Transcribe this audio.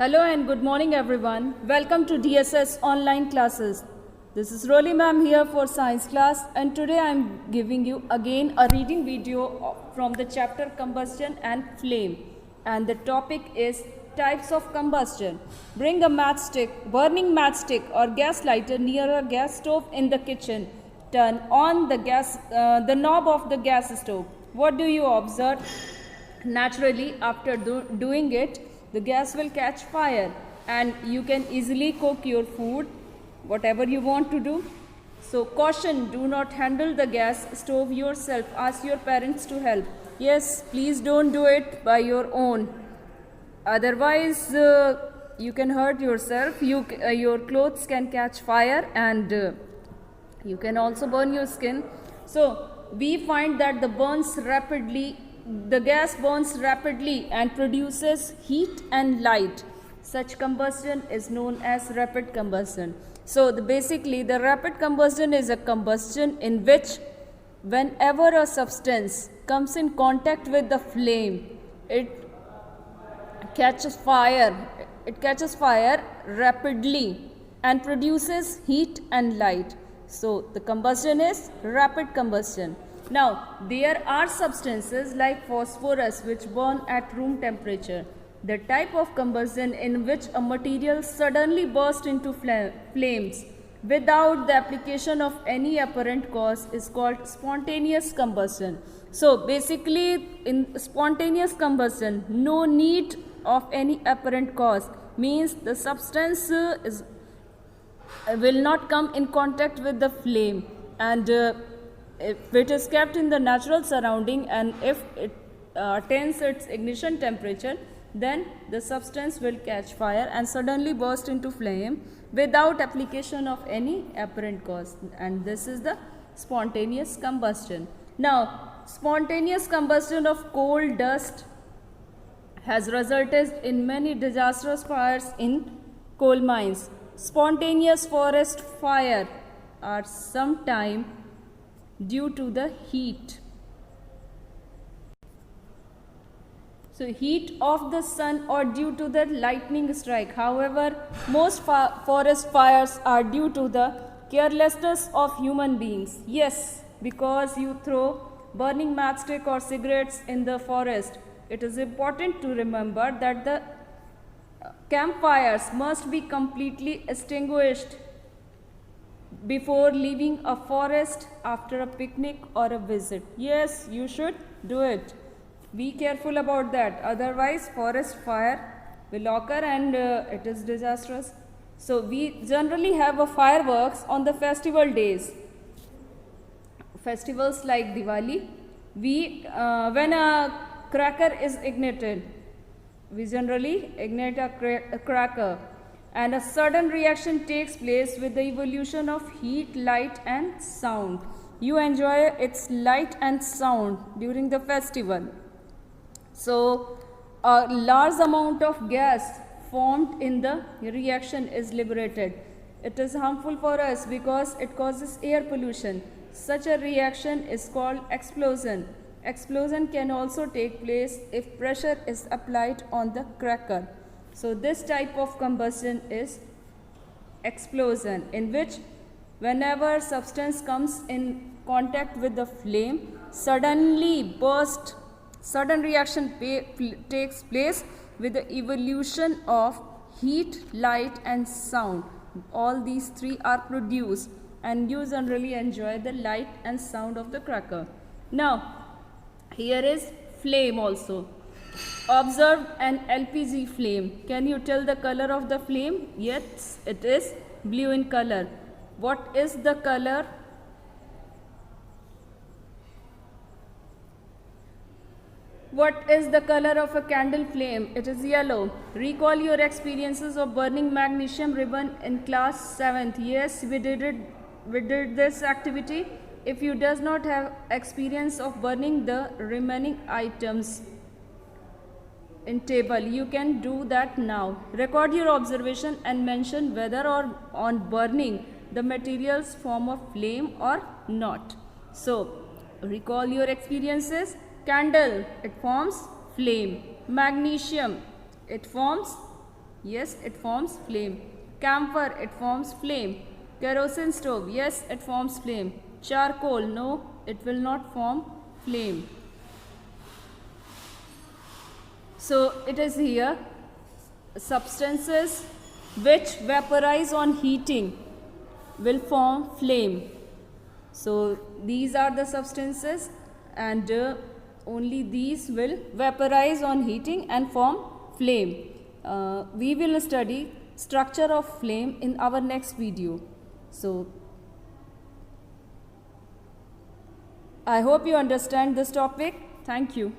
Hello and good morning everyone. Welcome to DSS online classes. This is Roli ma'am here for science class, and today I am giving you again a reading video from the chapter Combustion and Flame, and the topic is types of combustion. Bring a matchstick, burning matchstick or gas lighter near a gas stove in the kitchen. Turn on the knob of the gas stove. What do you observe? Naturally, after doing it, the gas will catch fire and you can easily cook your food, whatever you want to do. So caution, do not handle the gas stove yourself. Ask your parents to help. Yes, please don't do it by your own. Otherwise, you can hurt yourself. Your clothes can catch fire and you can also burn your skin. So we find that the gas burns rapidly and produces heat and light. Such combustion is known as rapid combustion. So basically the rapid combustion is a combustion in which whenever a substance comes in contact with the flame, it catches fire rapidly and produces heat and light. So the combustion is rapid combustion. Now, there are substances like phosphorus which burn at room temperature. The type of combustion in which a material suddenly bursts into flames without the application of any apparent cause is called spontaneous combustion. So, basically, in spontaneous combustion, no need of any apparent cause means the substance will not come in contact with the flame, and if it is kept in the natural surrounding and if it attains its ignition temperature, then the substance will catch fire and suddenly burst into flame without application of any apparent cause, and this is the spontaneous combustion. Now, spontaneous combustion of coal dust has resulted in many disastrous fires in coal mines. Spontaneous forest fire are sometimes due to the heat. So heat of the sun or due to the lightning strike. However, most forest fires are due to the carelessness of human beings. Yes, because you throw burning matchstick or cigarettes in the forest. It is important to remember that the campfires must be completely extinguished before leaving a forest after a picnic or a visit. Yes, you should do it. Be careful about that, otherwise forest fire will occur and it is disastrous. So we generally have a fireworks on the festival days. Festivals like Diwali, when a cracker is ignited, we generally ignite a cracker, and a sudden reaction takes place with the evolution of heat, light and sound. You enjoy its light and sound during the festival. So a large amount of gas formed in the reaction is liberated. It is harmful for us because it causes air pollution. Such a reaction is called explosion. Explosion can also take place if pressure is applied on the cracker. So this type of combustion is explosion, in which whenever substance comes in contact with the flame, sudden reaction takes place with the evolution of heat, light and sound. All these three are produced and you generally enjoy the light and sound of the cracker. Now, here is flame also. Observe an LPG flame. Can you tell the color of the flame? Yes, it is blue in color. What is the color? What is the color of a candle flame? It is yellow. Recall your experiences of burning magnesium ribbon in class 7th. Yes, we did this activity. If you does not have experience of burning the remaining items in table, you can do that now. Record your observation and mention whether or on burning the materials form a flame or not. So recall your experiences. Candle, it forms flame. Magnesium, it forms Yes, it forms flame. Camphor, it forms flame. Kerosene stove, yes, it forms flame. Charcoal, no, it will not form flame. So it is here substances which vaporize on heating will form flame. So these are the substances, and only these will vaporize on heating and form flame. We will study structure of flame in our next video. So I hope you understand this topic. Thank you.